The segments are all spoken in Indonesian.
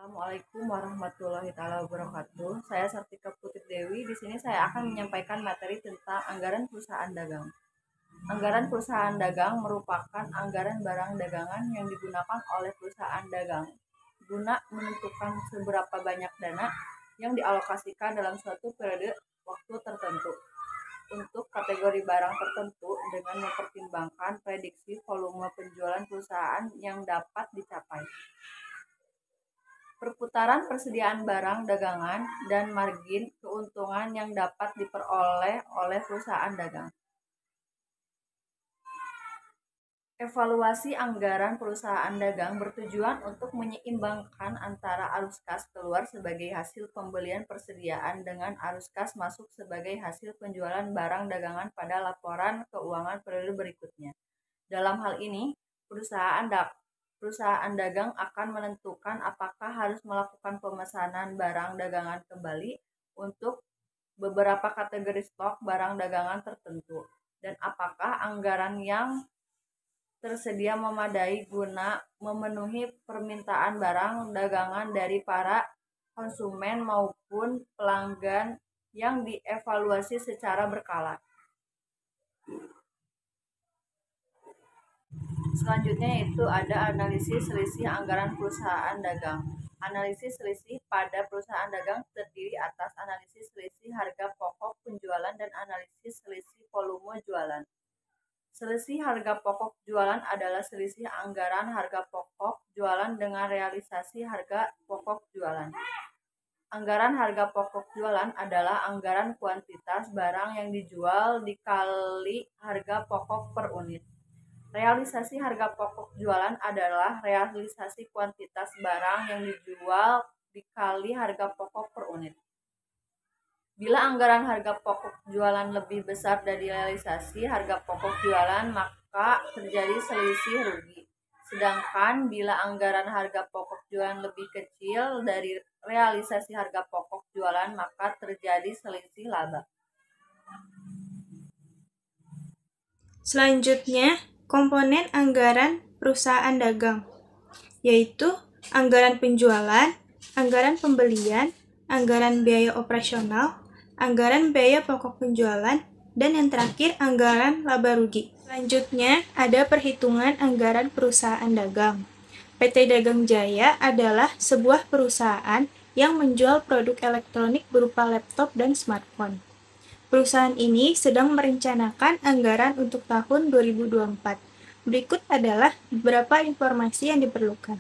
Assalamualaikum warahmatullahi wabarakatuh. Saya Sartika Putri Dewi. Di sini saya akan menyampaikan materi tentang anggaran perusahaan dagang. Anggaran perusahaan dagang merupakan anggaran barang dagangan yang digunakan oleh perusahaan dagang guna menentukan seberapa banyak dana yang dialokasikan dalam suatu periode waktu tertentu untuk kategori barang tertentu dengan mempertimbangkan prediksi volume penjualan perusahaan yang dapat dicapai. Perputaran persediaan barang dagangan dan margin keuntungan yang dapat diperoleh oleh perusahaan dagang. Evaluasi anggaran perusahaan dagang bertujuan untuk menyeimbangkan antara arus kas keluar sebagai hasil pembelian persediaan dengan arus kas masuk sebagai hasil penjualan barang dagangan pada laporan keuangan periode berikutnya. Dalam hal ini, perusahaan dagang akan menentukan apakah harus melakukan pemesanan barang dagangan kembali untuk beberapa kategori stok barang dagangan tertentu, dan apakah anggaran yang tersedia memadai guna memenuhi permintaan barang dagangan dari para konsumen maupun pelanggan yang dievaluasi secara berkala. Selanjutnya itu ada analisis selisih anggaran perusahaan dagang. Analisis selisih pada perusahaan dagang terdiri atas analisis selisih harga pokok penjualan dan analisis selisih volume jualan. Selisih harga pokok jualan adalah selisih anggaran harga pokok jualan dengan realisasi harga pokok jualan. Anggaran harga pokok jualan adalah anggaran kuantitas barang yang dijual dikali harga pokok per unit. Realisasi harga pokok jualan adalah realisasi kuantitas barang yang dijual dikali harga pokok per unit. Bila anggaran harga pokok jualan lebih besar dari realisasi harga pokok jualan, maka terjadi selisih rugi. Sedangkan bila anggaran harga pokok jualan lebih kecil dari realisasi harga pokok jualan, maka terjadi selisih laba. Selanjutnya, komponen anggaran perusahaan dagang, yaitu anggaran penjualan, anggaran pembelian, anggaran biaya operasional, anggaran biaya pokok penjualan, dan yang terakhir anggaran laba rugi. Selanjutnya, ada perhitungan anggaran perusahaan dagang. PT Dagang Jaya adalah sebuah perusahaan yang menjual produk elektronik berupa laptop dan smartphone. Perusahaan ini sedang merencanakan anggaran untuk tahun 2024. Berikut adalah beberapa informasi yang diperlukan.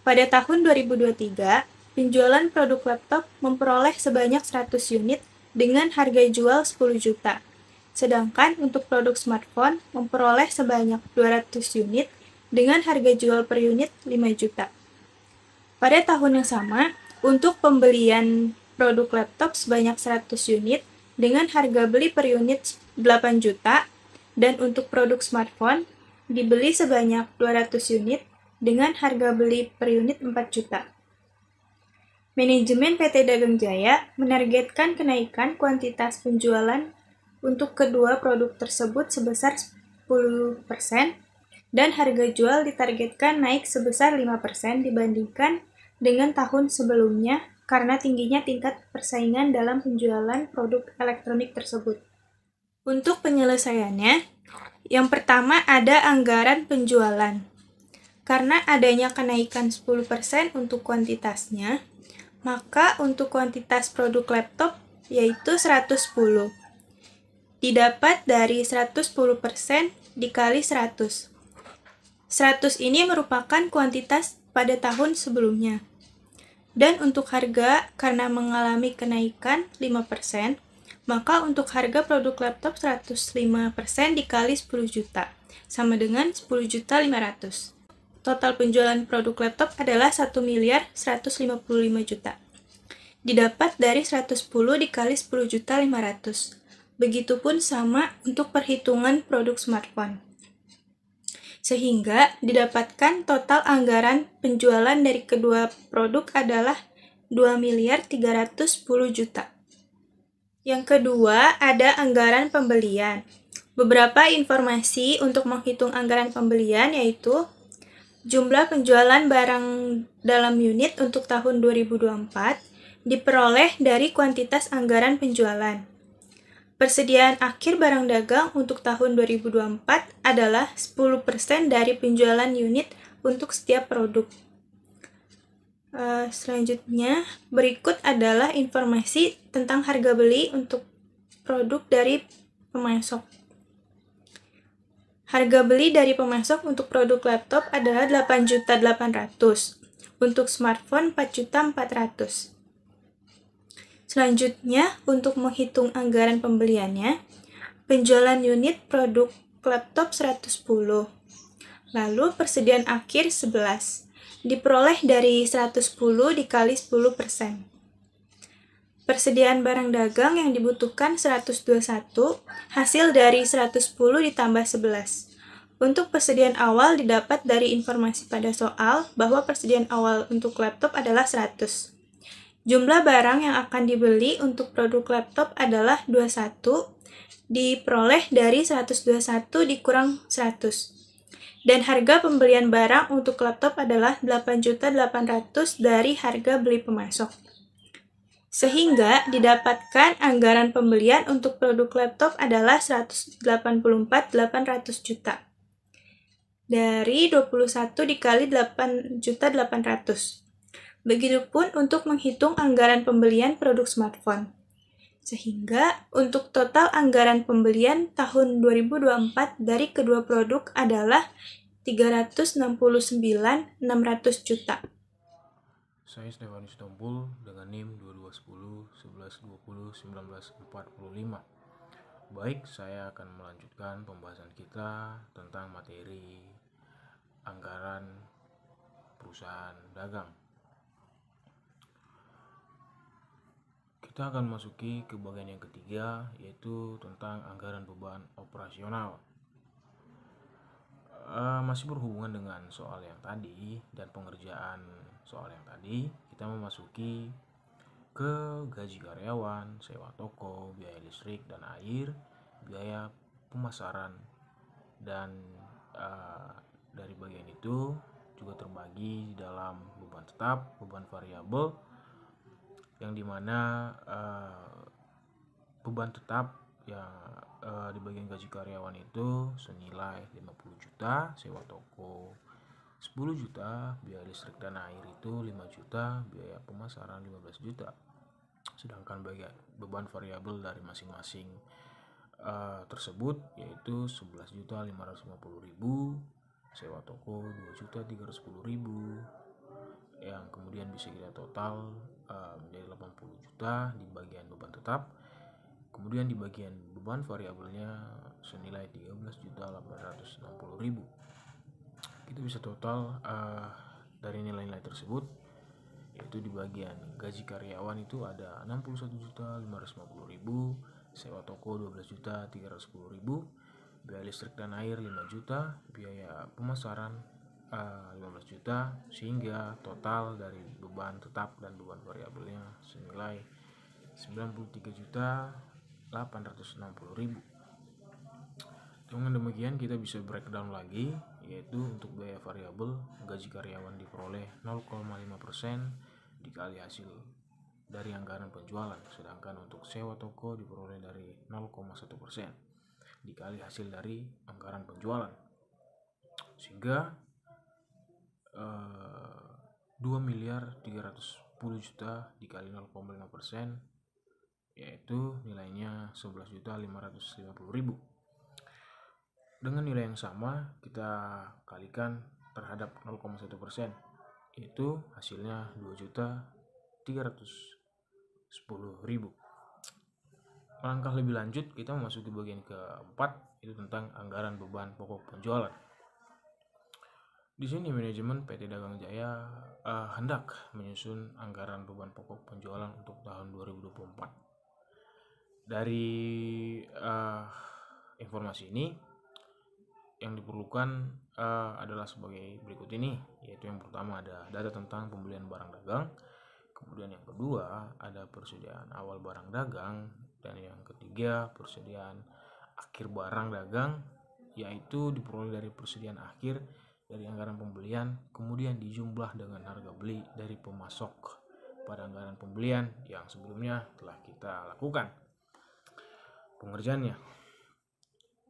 Pada tahun 2023, penjualan produk laptop memperoleh sebanyak 100 unit dengan harga jual 10 juta. Sedangkan untuk produk smartphone memperoleh sebanyak 200 unit dengan harga jual per unit 5 juta. Pada tahun yang sama, untuk pembelian produk laptop sebanyak 100 unit dengan harga beli per unit 8 juta, dan untuk produk smartphone dibeli sebanyak 200 unit dengan harga beli per unit 4 juta. Manajemen PT Dagang Jaya menargetkan kenaikan kuantitas penjualan untuk kedua produk tersebut sebesar 10% dan harga jual ditargetkan naik sebesar 5% dibandingkan dengan tahun sebelumnya karena tingginya tingkat persaingan dalam penjualan produk elektronik tersebut. Untuk penyelesaiannya, yang pertama ada anggaran penjualan. Karena adanya kenaikan 10% untuk kuantitasnya, maka untuk kuantitas produk laptop yaitu 110. Didapat dari 110% dikali 100. 100 ini merupakan kuantitas pada tahun sebelumnya. Dan untuk harga, karena mengalami kenaikan 5%, maka untuk harga produk laptop 105% dikali 10 juta, sama dengan 10.500.000. Total penjualan produk laptop adalah 1.155.000.000. Didapat dari 110 dikali 10.500.000. Begitupun sama untuk perhitungan produk smartphone. Sehingga didapatkan total anggaran penjualan dari kedua produk adalah 2.310.000.000. Yang kedua, ada anggaran pembelian. Beberapa informasi untuk menghitung anggaran pembelian yaitu Jumlah penjualan barang dalam unit untuk tahun 2024 diperoleh dari kuantitas anggaran penjualan. Persediaan akhir barang dagang untuk tahun 2024 adalah 10% dari penjualan unit untuk setiap produk. Selanjutnya, berikut adalah informasi tentang harga beli untuk produk dari pemasok. Harga beli dari pemasok untuk produk laptop adalah 8.800.000, untuk smartphone 4.400.000. Selanjutnya, untuk menghitung anggaran pembeliannya, penjualan unit produk laptop 110, lalu persediaan akhir 11, diperoleh dari 110 dikali 10%. Persediaan barang dagang yang dibutuhkan 121, hasil dari 110 ditambah 11. Untuk persediaan awal didapat dari informasi pada soal bahwa persediaan awal untuk laptop adalah 100. Jumlah barang yang akan dibeli untuk produk laptop adalah 21, diperoleh dari 121 dikurang 100. Dan harga pembelian barang untuk laptop adalah 8.800.000 dari harga beli pemasok. Sehingga didapatkan anggaran pembelian untuk produk laptop adalah 184.800 juta. Dari 21 dikali 8.800.000. Begitupun untuk menghitung anggaran pembelian produk smartphone. Sehingga untuk total anggaran pembelian tahun 2024 dari kedua produk adalah 369.600 juta. Saya Stefanus Tompul dengan NIM 2210 1120 1945. Baik, saya akan melanjutkan pembahasan kita tentang materi anggaran perusahaan dagang. Kita akan masuki ke bagian yang ketiga, yaitu tentang anggaran beban operasional. Masih berhubungan dengan soal yang tadi dan pengerjaan soal yang tadi, kita memasuki ke gaji karyawan, sewa toko, biaya listrik dan air, biaya pemasaran, dan dari bagian itu juga terbagi di dalam beban tetap, beban variabel, yang dimana beban tetap yang di bagian gaji karyawan itu senilai 50 juta, sewa toko 10 juta, biaya listrik dan air itu 5 juta, biaya pemasaran 15 juta. Sedangkan bagian beban variabel dari masing-masing tersebut yaitu 11.550.000, sewa toko 2.310.000, yang kemudian bisa kita total menjadi 80 juta di bagian beban tetap. Kemudian di bagian beban variabelnya senilai 13.860.000. Kita bisa total dari nilai-nilai tersebut, yaitu di bagian gaji karyawan itu ada 61.550.000, sewa toko 12.310.000, biaya listrik dan air 5 juta, biaya pemasaran 15 juta, sehingga total dari beban tetap dan beban variabelnya senilai 93.860.000. Dengan demikian kita bisa breakdown lagi, yaitu untuk biaya variabel gaji karyawan diperoleh 0,5% dikali hasil dari anggaran penjualan, sedangkan untuk sewa toko diperoleh dari 0,1% dikali hasil dari anggaran penjualan, sehingga 2.310.000.000 dikali 0,5%, yaitu nilainya 11.550.000. Dengan nilai yang sama kita kalikan terhadap 0,1%, yaitu hasilnya 2.310.000. Langkah lebih lanjut kita memasuki bagian keempat, itu tentang anggaran beban pokok penjualan. Di sini manajemen PT Dagang Jaya hendak menyusun anggaran beban pokok penjualan untuk tahun 2024. Dari informasi ini yang diperlukan adalah sebagai berikut ini, yaitu yang pertama ada data tentang pembelian barang dagang, kemudian yang kedua ada persediaan awal barang dagang, dan yang ketiga persediaan akhir barang dagang, yaitu diperoleh dari persediaan akhir dari anggaran pembelian kemudian dijumlah dengan harga beli dari pemasok pada anggaran pembelian yang sebelumnya telah kita lakukan pengerjaannya.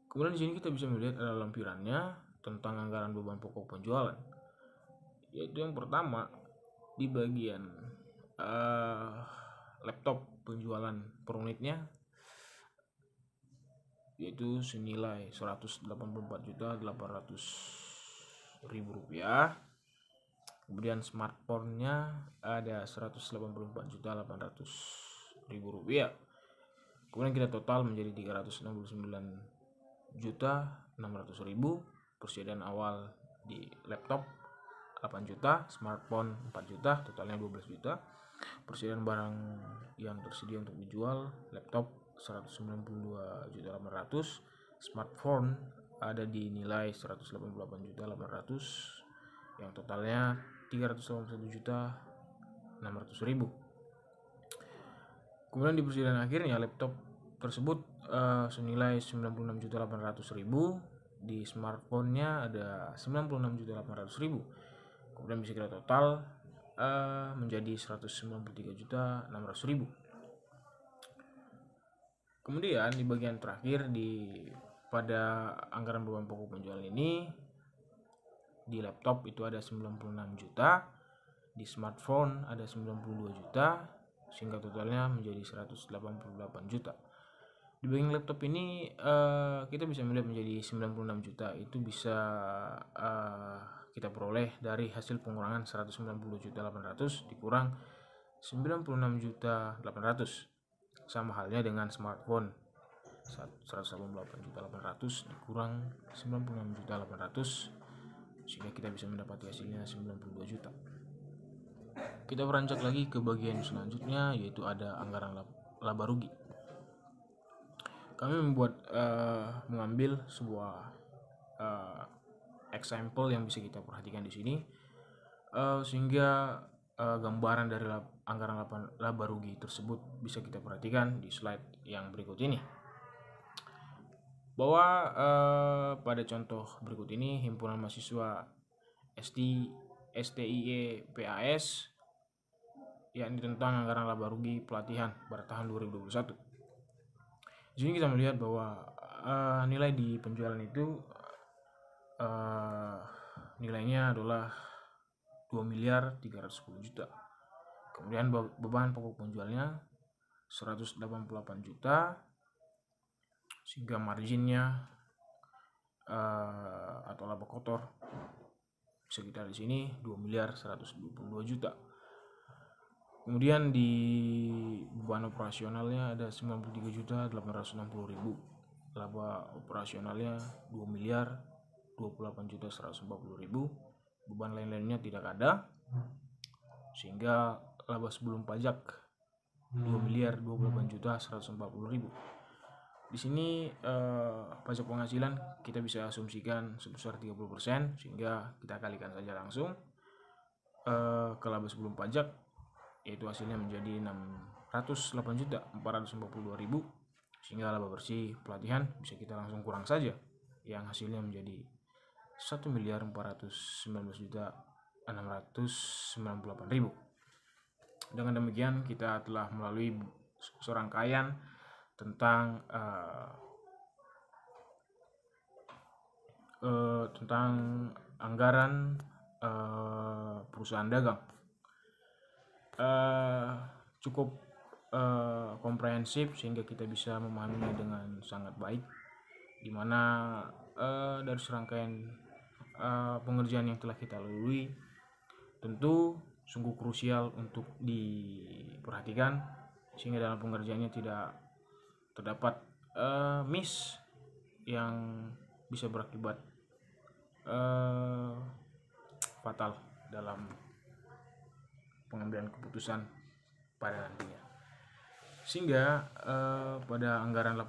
Kemudian di sini kita bisa melihat ada lampirannya tentang anggaran beban pokok penjualan, yaitu yang pertama di bagian laptop penjualan per unitnya yaitu senilai Rp184.800.000. Kemudian smartphone-nya ada Rp184.800.000. Kemudian kita total menjadi Rp369.600.000. Persediaan awal di laptop 8 juta, smartphone 4 juta, totalnya 12 juta. Persediaan barang yang tersedia untuk dijual, laptop 192.800.000, smartphone ada di nilai 188.800.000, yang totalnya 381.600.000. Kemudian di persediaan akhirnya laptop tersebut senilai 96.800.000, di smartphone-nya ada 96.800.000. Kemudian bisa kita total menjadi 193.600.000. Kemudian di bagian terakhir pada anggaran beban pokok penjualan ini, di laptop itu ada 96 juta, di smartphone ada 92 juta, sehingga totalnya menjadi 188 juta. Di bagian laptop ini kita bisa melihat menjadi 96 juta itu bisa kita peroleh dari hasil pengurangan 190.800.000 dikurang 96.800.000, sama halnya dengan smartphone 188.800.000 dikurang 96.800.000, sehingga kita bisa mendapati hasilnya 92 juta. Kita beranjak lagi ke bagian selanjutnya, yaitu ada anggaran laba rugi. Kami mengambil sebuah example yang bisa kita perhatikan di sini, sehingga gambaran dari anggaran laba rugi tersebut bisa kita perhatikan di slide yang berikut ini. Bahwa pada contoh berikut ini, himpunan mahasiswa STIE PAS, yakni tentang anggaran laba rugi pelatihan pada tahun 2021. Di sini kita melihat bahwa nilai di penjualan itu nilainya adalah 2.310.000.000. Kemudian beban pokok penjualnya 188 juta, sehingga marginnya atau laba kotor sekitar di sini 2.122.000.000. Kemudian di beban operasionalnya ada 93.860.000. Laba operasionalnya 2.028.140.000. Beban lain-lainnya tidak ada, sehingga laba sebelum pajak 2.028.140.000. Di sini pajak penghasilan kita bisa asumsikan sebesar 30%, sehingga kita kalikan saja langsung ke laba sebelum pajak, yaitu hasilnya menjadi 608.452.000, sehingga laba bersih pelatihan bisa kita langsung kurang saja, yang hasilnya menjadi 1.419.698.000. Dengan demikian kita telah melalui serangkaian tentang anggaran perusahaan dagang. Cukup komprehensif sehingga kita bisa memahaminya dengan sangat baik, dimana dari serangkaian pengerjaan yang telah kita lalui tentu sungguh krusial untuk diperhatikan, sehingga dalam pengerjaannya tidak terdapat miss yang bisa berakibat fatal dalam pengambilan keputusan pada nantinya. Sehingga pada anggaran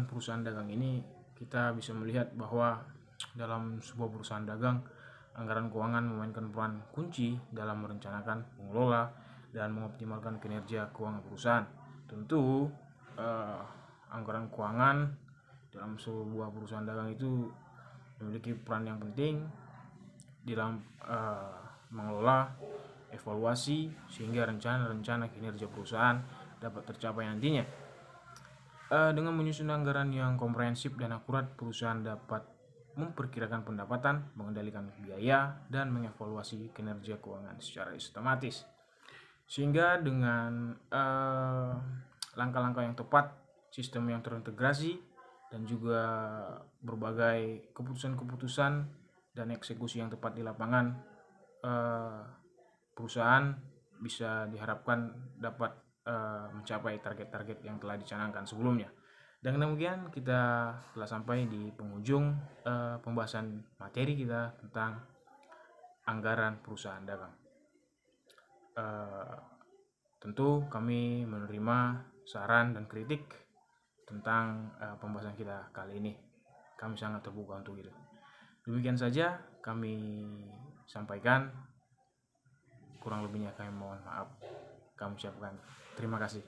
perusahaan dagang ini kita bisa melihat bahwa dalam sebuah perusahaan dagang, anggaran keuangan memainkan peran kunci dalam merencanakan, mengelola, dan mengoptimalkan kinerja keuangan perusahaan. Tentu anggaran keuangan dalam sebuah perusahaan dagang itu memiliki peran yang penting dalam mengelola evaluasi sehingga rencana-rencana kinerja perusahaan dapat tercapai nantinya. Dengan menyusun anggaran yang komprehensif dan akurat, perusahaan dapat memperkirakan pendapatan, mengendalikan biaya, dan mengevaluasi kinerja keuangan secara sistematis. Sehingga dengan langkah-langkah yang tepat, sistem yang terintegrasi, dan juga berbagai keputusan-keputusan dan eksekusi yang tepat di lapangan, perusahaan bisa diharapkan dapat mencapai target-target yang telah dicanangkan sebelumnya. Dan demikian kita telah sampai di penghujung pembahasan materi kita tentang anggaran perusahaan dagang. Tentu kami menerima saran dan kritik tentang pembahasan kita kali ini. Kami sangat terbuka untuk itu. Demikian saja kami sampaikan. Kurang lebihnya kami mohon maaf. Kami ucapkan terima kasih.